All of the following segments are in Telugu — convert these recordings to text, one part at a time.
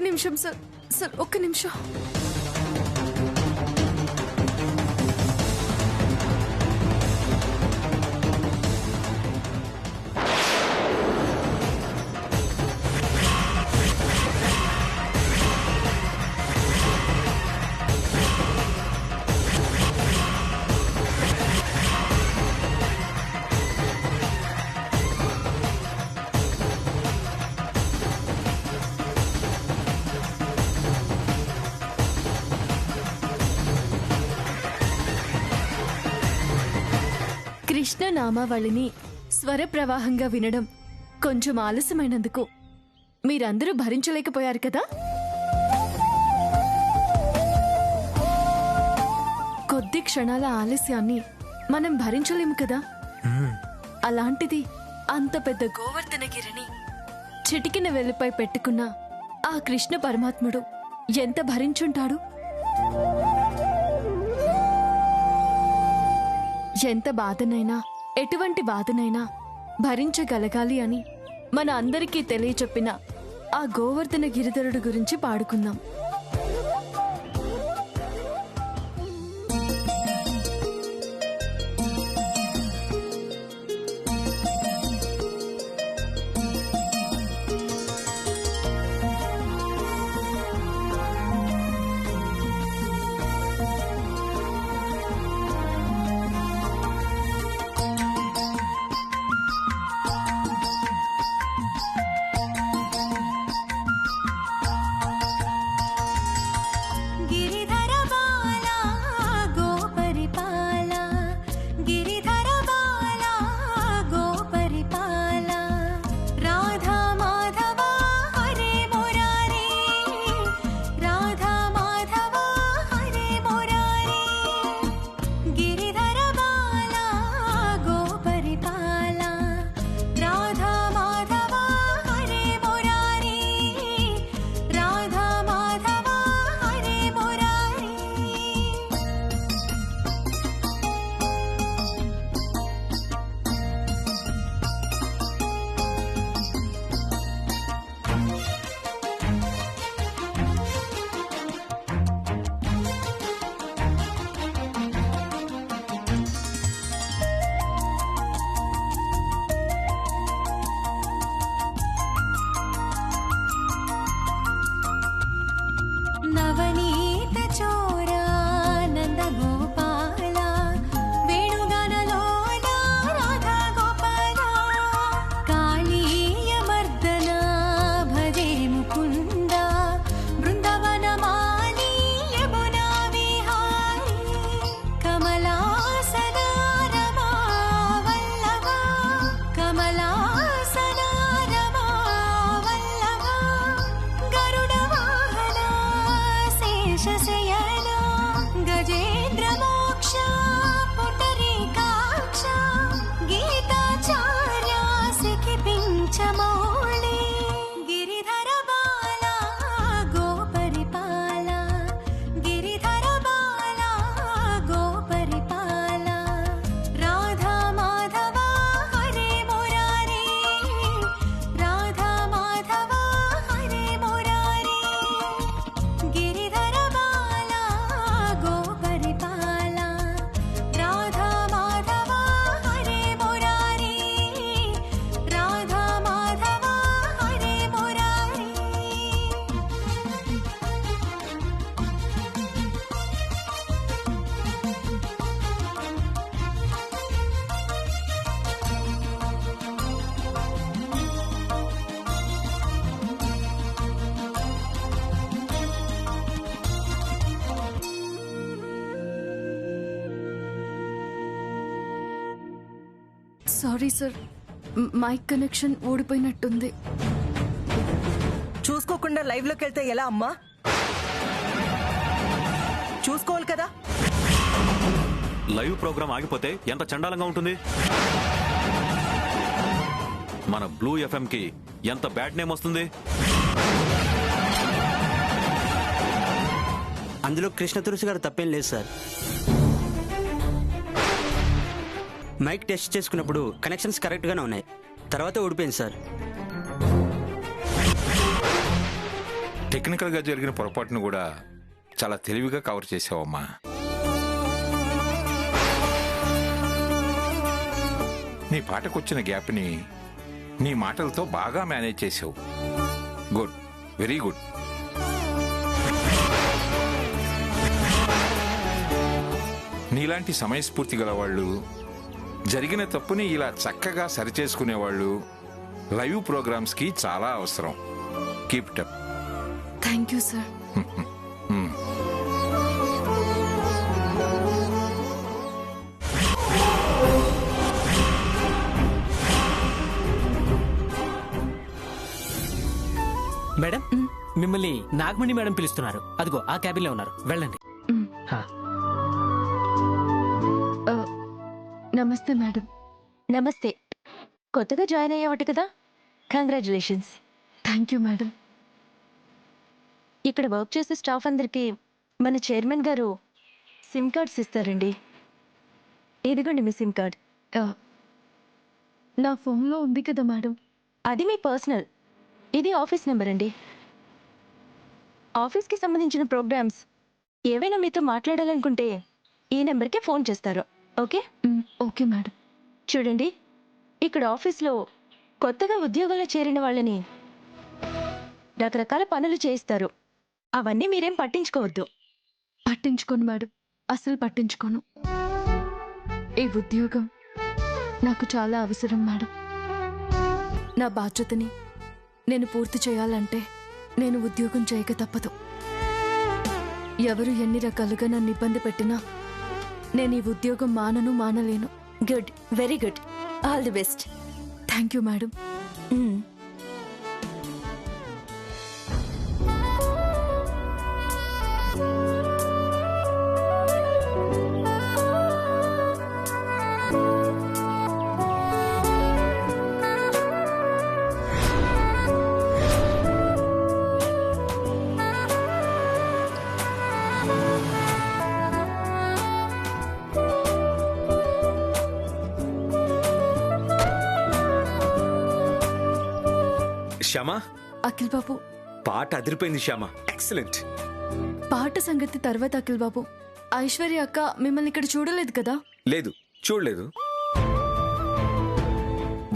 నిమిషం సార్, సార్ ఒక్క నిమిషం. కృష్ణ నామావళిని స్వర ప్రవాహంగా వినడం కొంచెం ఆలస్యమైనందుకు మీరందరూ భరించలేకపోయారు కదా. కొద్ది క్షణాల ఆలస్యాన్ని మనం భరించలేము కదా. అలాంటిది అంత పెద్ద గోవర్ధనగిరిని చిటికిన వెలుపై పెట్టుకున్న ఆ కృష్ణ పరమాత్ముడు ఎంత భరించుంటాడు. ఎంత బాధనైనా, ఎటువంటి బాధనైనా భరించగలగాలి అని మన అందరికీ తెలియచెప్పిన ఆ గోవర్ధన గిరిధరుడు గురించి పాడుకుందాం. నవనీత చోరా నంద గోపాల వేణుగానలోన రాధా గోపాల కాళీయ మర్దన భజే ముకుంద బృందవనమాలి యమునా విహారి కమలాసన రమా వల్లభ కమలాసన రమా వల్లభ గరుడ వాహన శేషశయన గజేంద్ర మోక్ష పుటరీకాక్ష గీతాచార్య సిఖి పింఛమౌళి గిరిధర బాల గోపరిపాల గిరిధర బాల గోపరిపాల రాధా మాధవ హరే మురారి రాధా మాధవ హరే మురారి గిరిధర బాల గోపరిపాల రాధా మాధవ హరే మురారి రాధా మాధవ హరే Murari. Sorry sir, mike connection ఊడిపోయినట్టుంది. చూసుకోకుండా లైవ్ లోకి వెళ్తే ఎలా అమ్మా? చూసుకోవాలి కదా. లైవ్ ప్రోగ్రామ్ ఆగిపోతే ఎంత చండాలంగా ఉంటుంది. మన బ్లూ ఎఫ్ఎం కి ఎంత బ్యాడ్ నేమ్ వస్తుంది. అందులో కృష్ణ తులసి గారు తప్పేం లేదు సార్. మైక్ టెస్ట్ చేసుకున్నప్పుడు కనెక్షన్స్ కరెక్ట్గానే ఉన్నాయి, తర్వాత ఊడిపోయింది సార్. టెక్నికల్గా జరిగిన పొరపాటును కూడా చాలా తెలివిగా కవర్ చేసావమ్మా. నీ పాటకొచ్చిన గ్యాప్ని నీ మాటలతో బాగా మేనేజ్ చేసావు. Good, very good. నీలాంటి సమయస్ఫూర్తి గల వాళ్ళు, జరిగిన తప్పుని ఇలా చక్కగా సరిచేసుకునేవాళ్ళు లైవ్ ప్రోగ్రామ్స్కి చాలా అవసరం. Keep it up. Thank you sir. Madam, మిమ్మల్ని నాగమణి మేడం పిలుస్తున్నారు. అదిగో ఆ క్యాబిన్ లో ఉన్నారు, వెళ్ళండి. హా. నమస్తే మేడం. నమస్తే. కొత్తగా జాయిన్ అయ్యావట కదా, కంగ్రాచులేషన్స్. Thank you madam. ఇక్కడ వర్క్ చేసే స్టాఫ్ అందరికీ మన చైర్మన్ గారు సిమ్ కార్డ్స్ ఇస్తారండి. ఇదిగోండి మీ సిమ్ కార్డ్. నా ఫోన్లో ఉంది కదా మేడం. అది మీ పర్సనల్, ఇది ఆఫీస్ నెంబర్ అండి. ఆఫీస్కి సంబంధించిన ప్రోగ్రామ్స్ ఏవైనా మీతో మాట్లాడాలనుకుంటే ఈ నెంబర్కే ఫోన్ చేస్తారు. ఓకే? Okay madam. చూడండి, ఇక్కడ ఆఫీస్లో కొత్తగా ఉద్యోగంలో చేరిన వాళ్ళని రకరకాల పనులు చేయిస్తారు. అవన్నీ మీరేం పట్టించుకోవద్దు. పట్టించుకోను మేడం, అసలు పట్టించుకోను. ఈ ఉద్యోగం నాకు చాలా అవసరం మేడం. నా బాధ్యతని నేను పూర్తి చేయాలంటే నేను ఉద్యోగం చేయక తప్పదు. ఎవరు ఎన్ని రకాలుగా నన్ను ఇబ్బంది పెట్టినా నేను ఈ ఉద్యోగం మానలేను. Good, very good. All the best. Thank you madam. Shyama, Akhil babu, పాట అదిరిపోయింది శ్యామా, ఎక్సలెంట్. పాట సంగతి తర్వాత అఖిల్ బాబు. ఐశ్వర్య అక్క మిమ్మల్ని ఇక్కడ చూడలేదు కదా? లేదు, చూడలేదు.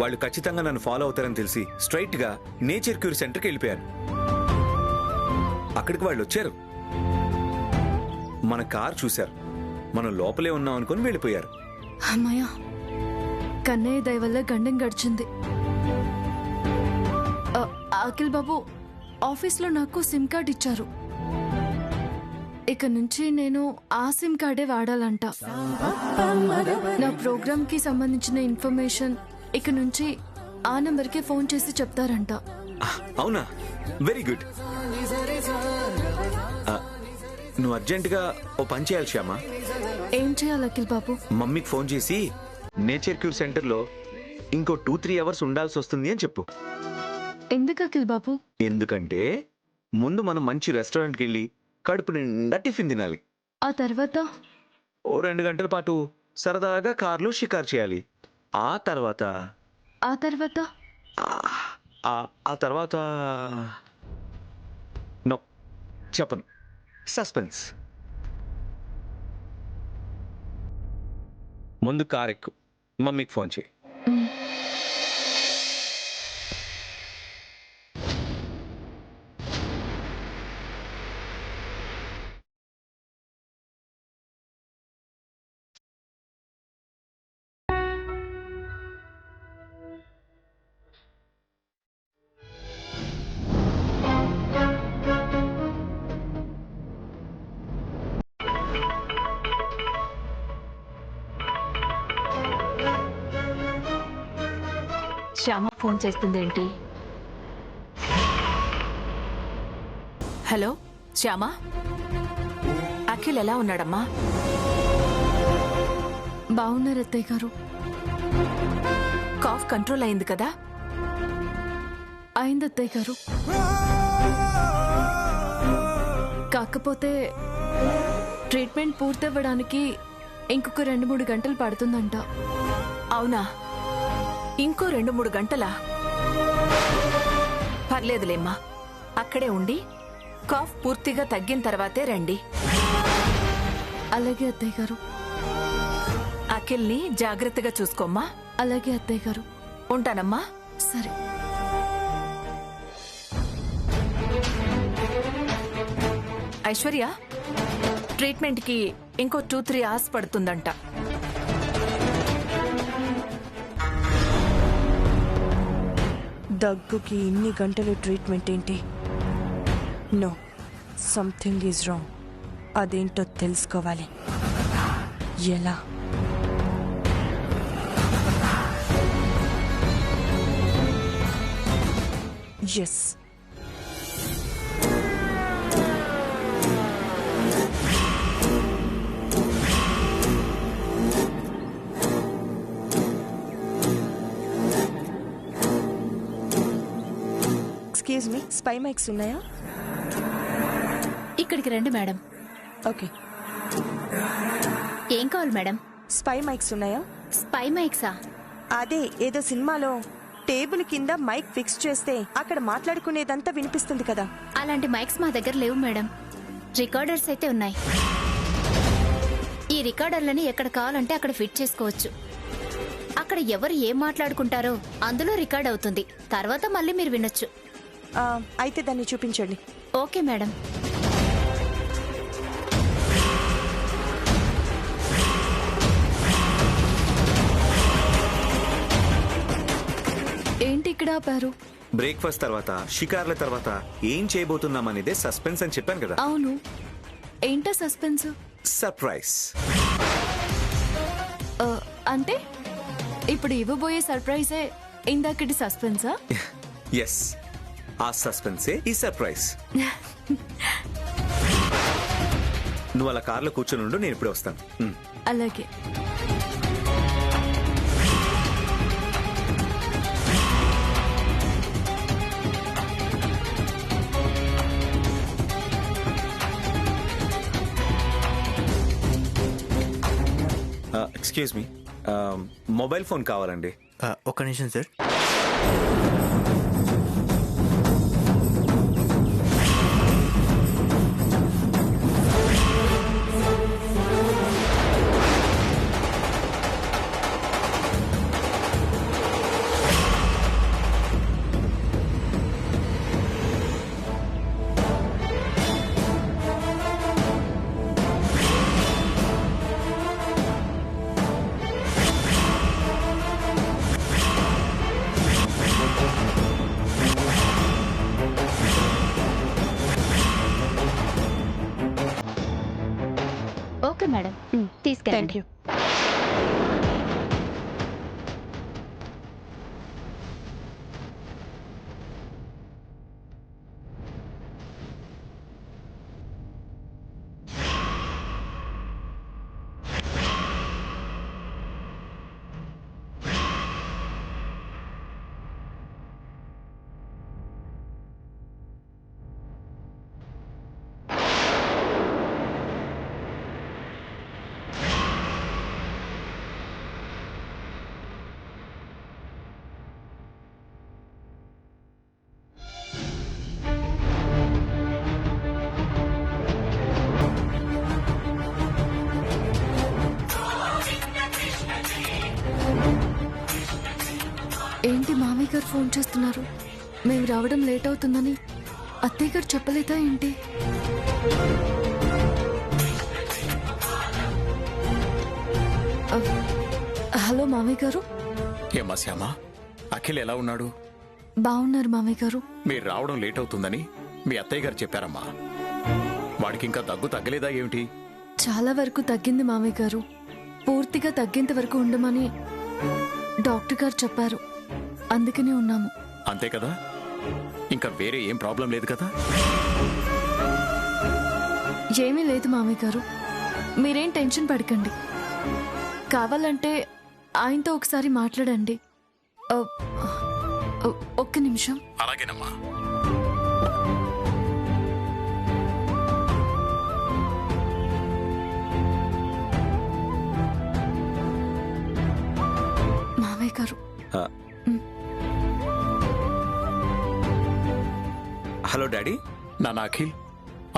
వాళ్ళు ఖచ్చితంగా నన్ను ఫాలో అవుతారని తెలిసి స్ట్రైట్ గా నేచర్ క్యూర్ సెంటర్కి వెళ్ళిపోయాను. అక్కడికి వాళ్ళు వచ్చారు, మన కార్ చూశారు, మనం లోపలే ఉన్నాం అనుకుని వెళ్ళిపోయారు. అమ్మయ్య, కన్నయ్య దయ వల్ల గండం గడిచింది. అఖిల్ బాబు, ఆఫీస్లో నాకు సిమ్ కార్డ్ ఇచ్చారు. ఇక నుంచి నేను ఆ సిమ్ కార్డే వాడాలంట. నా ప్రోగ్రామ్ కి సంబంధించిన ఇన్ఫర్మేషన్ ఇక నుంచి ఆ నంబర్కి ఫోన్ చేసి చెప్తారంట. అవునా? Very good. నువ్వు అర్జెంటుగా ఓ పని చేయాలి శ్యామా. ఏం చేయాలి అఖిల్ బాబు? మమ్మీకి ఫోన్ చేసి నేచర్ క్యూర్ సెంటర్లో ఇంకో 2-3 అవర్స్ ఉండాల్సి వస్తుంది అని చెప్పు. ఎందుకు అఖిల్ బాబు? ఎందుకంటే ముందు మనం మంచి రెస్టారెంట్కి వెళ్ళి కడుపు నిండా టిఫిన్ తినాలి. ఆ తర్వాత ఓ 2 గంటల పాటు సరదాగా కార్లో షికారు చేయాలి. ఆ తర్వాత ఆ తర్వాత నో చెప్పను, సస్పెన్స్. ముందు కార్ ఎక్కు, మమ్మీకి ఫోన్ చేయి. శ్యామ ఫోన్ చేస్తుందేంటి? హలో శ్యామా, అఖిల్ ఎలా ఉన్నాడమ్మా? బాగున్నారు అత్తయ్య గారు. కాఫ్ కంట్రోల్ అయింది కదా? అయింది అత్తయ్య గారు. కాకపోతే ట్రీట్మెంట్ పూర్తవ్వడానికి ఇంకొక 2-3 గంటలు పడుతుందంట. అవునా? ఇంకో 2-3 గంటలా? పర్లేదులేమ్మా, అక్కడే ఉండి కాఫ్ పూర్తిగా తగ్గిన తర్వాతే రండి. అలాగే అత్తయ్య గారు. అఖిల్ని జాగ్రత్తగా చూసుకోమ్మా. అలాగే అత్తయ్య గారు. ఉంటానమ్మా. సరే. ఐశ్వర్య, ట్రీట్మెంట్కి ఇంకో 2-3 అవర్స్ పడుతుందంట. దగ్గుకి ఇన్ని గంటలు ట్రీట్మెంట్ ఏంటి? No, something is wrong. అదేంటో తెలుసుకోవాలి. ఎలా? Yes, excuse me, spy mics ఉన్నాయా? ఇక్కడికి రండి మేడం. ఓకే. ఏం కావాలి మేడం? స్పై మైక్స్ ఉన్నాయా? స్పై మైక్సా? అదే ఏదో సినిమాలో టేబుల్ కింద మైక్ ఫిక్స్ చేస్తే అక్కడ మాట్లాడుకునేదంతా వినిపిస్తుంది కదా. అలాంటి మైక్స్ మా దగ్గర లేవు మేడం. రికార్డర్స్ అయితే ఉన్నాయి. ఈ రికార్డర్లని ఎక్కడ కావాలంటే అక్కడ ఫిట్ చేసుకోవచ్చు. అక్కడ ఎవరు ఏం మాట్లాడుకుంటారో అందులో రికార్డ్ అవుతుంది. తర్వాత మళ్ళీ మీరు వినొచ్చు. అయితే దాన్ని చూపించండి. Okay madam. ఏంటి ఇక్కడ ఆపారు? బ్రేక్ఫాస్ట్ తర్వాత, షికార్ల తర్వాత ఏం చేయబోతున్నాం అనేదే సస్పెన్స్ అని చెప్పాను కదా. అవును, ఏంటా సస్పెన్స్? సర్ప్రైజ్. అంటే ఇప్పుడు ఇవ్వబోయే సర్ప్రైజే ఇందాకటి సస్పెన్సా? ఎస్, ఆ సస్పెన్సే ఈ సర్ప్రైజ్. నువ్వు అలా కార్లో కూర్చొని ఉండు, నేను ఇప్పుడే వస్తాను. అలాగే. ఎక్స్క్యూజ్ మీ, మొబైల్ ఫోన్ కావాలండి. ఒక్క నిమిషం సార్. ఓకే మేడం, తీసుకెళ్ళండి. Thank you. ఏంటి మామయ్య గారు ఫోన్ చేస్తున్నారు? మేము రావడం లేట్ అవుతుందని అత్తయ్య గారు చెప్పలేదా ఏంటి? హలో మామయ్య గారు. ఏమ్మా శ్యామ, అఖిల్ ఎలా ఉన్నాడు? బాగున్నారు మామయ్య గారు. మీరు రావడం లేట్ అవుతుందని మీ అత్తయ్య గారు చెప్పారమ్మా. వాడికి ఇంకా దగ్గు తగ్గలేదా ఏమిటి? చాలా వరకు తగ్గింది మామయ్య గారు. పూర్తిగా తగ్గేంత వరకు ఉండమని డాక్టర్ గారు చెప్పారు. అందుకనే ఉన్నాము. అంతే కదా? ఇంకా వేరే ఏం ప్రాబ్లం లేదు కదా? ఏమీ లేదు మామయ్య గారు, మీరేం టెన్షన్ పడకండి. కావాలంటే ఆయనతో ఒకసారి మాట్లాడండి. ఒక్క నిమిషం. అలాగేనమ్మా. మామయ్య గారు. Hello daddy. నాన్న Akhil,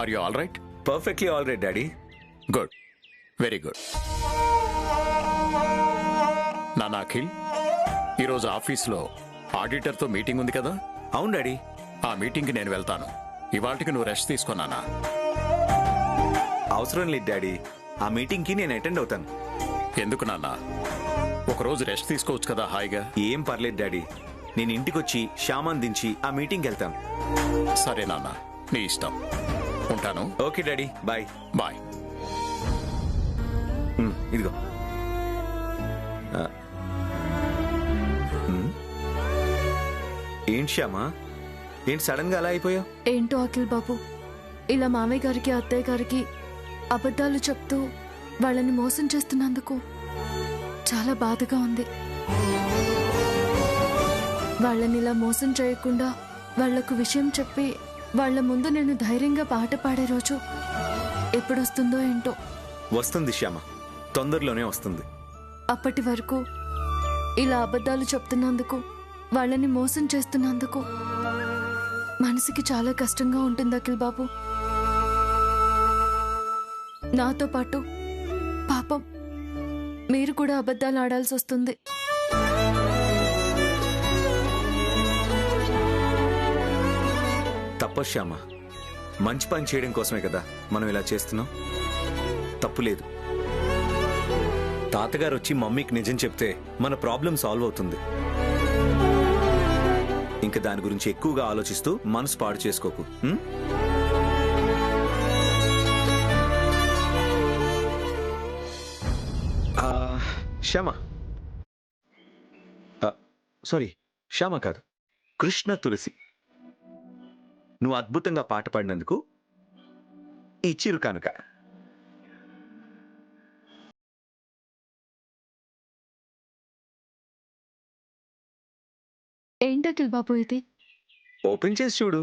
are you all right? Perfectly all right daddy. Good, very good. నాన్న అఖిల్, ఈరోజు ఆఫీస్లో ఆడిటర్తో మీటింగ్ ఉంది కదా? అవును డాడీ. ఆ మీటింగ్కి నేను వెళ్తాను. ఇవాళకి నువ్వు రెస్ట్ తీసుకున్నానా? అవసరం లేదు డాడీ, ఆ మీటింగ్కి నేను అటెండ్ అవుతాను. ఎందుకు నాన్న? ఒకరోజు రెస్ట్ తీసుకోవచ్చు కదా హాయిగా. ఏం పర్లేదు డాడీ, నేను ఇంటికొచ్చి శ్యామాన్ దించి ఆ మీటింగ్కి వెళ్తాను. సరే నాన్న, నీ ఇష్టం. ఉంటాను. Okay daddy, bye. బాయ్. ఇదిగో. ఏంటి శ్యామా, ఏంటి సడన్ గా అలా అయిపోయావు? ఏంటో అఖిల్ బాబు, ఇలా మామయ్య గారికి అత్తయ్య గారికి అబద్ధాలు చెప్తూ వాళ్ళని మోసం చేస్తున్నందుకు చాలా బాధగా ఉంది. వాళ్ళని ఇలా మోసం చేయకుండా వాళ్లకు విషయం చెప్పి వాళ్ళ ముందు నేను ధైర్యంగా పాట పాడే రోజు ఎప్పుడొస్తుందో ఏంటో. వస్తుంది శ్యామ, తొందరలోనే వస్తుంది. అప్పటి వరకు ఇలా అబద్ధాలు చెప్తున్నందుకు, వాళ్ళని మోసం చేస్తున్నందుకు మనసుకి చాలా కష్టంగా ఉంటుంది అఖిల్ బాబు. నాతో పాటు పాపం మీరు కూడా అబద్ధాలు ఆడాల్సి వస్తుంది. తప్పశ్యామ, మంచి పని చేయడం కోసమే కదా మనం ఇలా చేస్తున్నాం. తప్పులేదు. తాతగారు వచ్చి మమ్మీకి నిజం చెప్తే మన ప్రాబ్లం సాల్వ్ అవుతుంది. ఇంకా దాని గురించి ఎక్కువగా ఆలోచిస్తూ మనసు పాడు చేసుకోకు. శ్యామ, సారీ శ్యామ కాదు, కృష్ణ తులసి, నువ్వు అద్భుతంగా పాట పాడినందుకు ఈ చిరు కానుక. ఏంటి అఖిల్ బాబు ఇది? ఓపెన్ చేసి చూడు.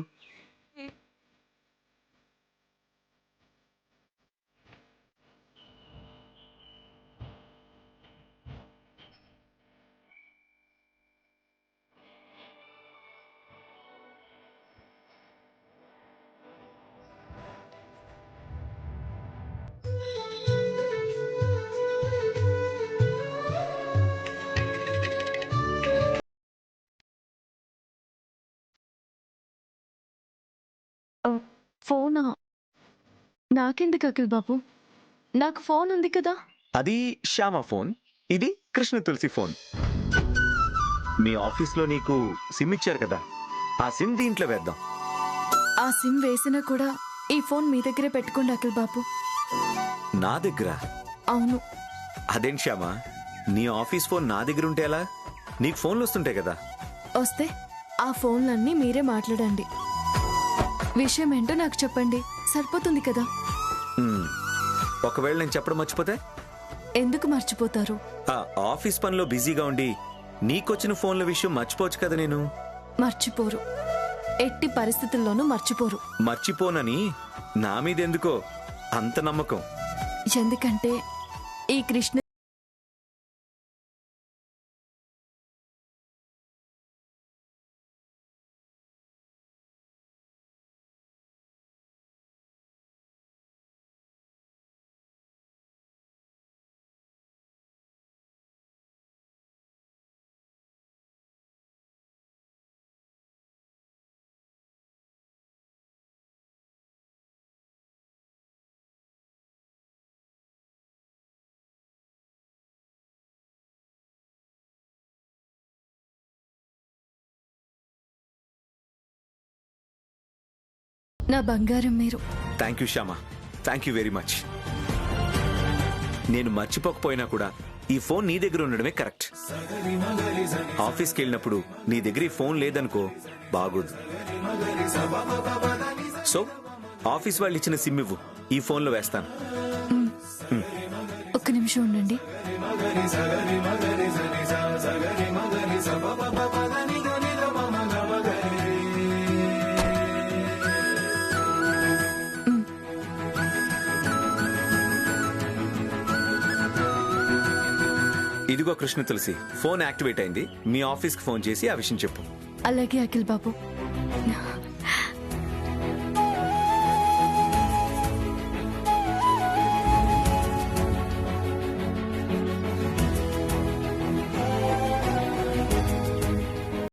ఫోనా? నాకెందుకు అఖిల్ బాబు? నాకు ఫోన్ ఉంది కదా. అది శ్యామ ఫోన్, ఇది కృష్ణ తులసి ఫోన్. మీ ఆఫీస్లో నీకు సిమ్ ఇచ్చారు కదా, ఆ సిమ్ దీంట్లో వేద్దాం. ఆ సిమ్ వేసినా కూడా ఈ ఫోన్ మీ దగ్గరే పెట్టుకోండి అఖిల్ బాబు. నా దగ్గర? అవును. అదేంటి శ్యామ, నీ ఆఫీస్ ఫోన్ నా దగ్గర ఉంటే ఎలా? నీకు ఫోన్లు వస్తుంటాయి కదా. వస్తే ఆ ఫోన్లన్నీ మీరే మాట్లాడండి. విషయం ఏంటో నాకు చెప్పండి, సరిపోతుంది కదా. ఒకవేళ నేను చెప్పడం మర్చిపోతే? ఎందుకు మర్చిపోతారు? ఆఫీస్ పనిలో బిజీగా ఉండి నీకొచ్చిన ఫోన్ల విషయం మర్చిపోవచ్చు కదా. నేను మర్చిపోరు, ఎట్టి పరిస్థితుల్లోనూ మర్చిపోరు. మర్చిపోనని నా మీద ఎందుకో అంత నమ్మకం? ఎందుకంటే ఈ కృష్ణ నా బంగారం మీరు. Thank you Shyama, thank you very much. నేను మర్చిపోకపోయినా కూడా ఈ ఫోన్ నీ దగ్గర ఉండడమే కరెక్ట్. ఆఫీస్కి వెళ్ళినప్పుడు నీ దగ్గర ఈ ఫోన్ లేదనుకో బాగోదు. సో ఆఫీస్ వాళ్ళు ఇచ్చిన సిమ్ ఇవ్వు, ఈ ఫోన్లో వేస్తాను. ఒక్క నిమిషం ఉండండి. ఇదిగో కృష్ణ తులసి, ఫోన్ యాక్టివేట్ అయింది. మీ ఆఫీస్కి ఫోన్ చేసి ఆ విషయం చెప్పు. అలాగే అఖిల్ బాబు.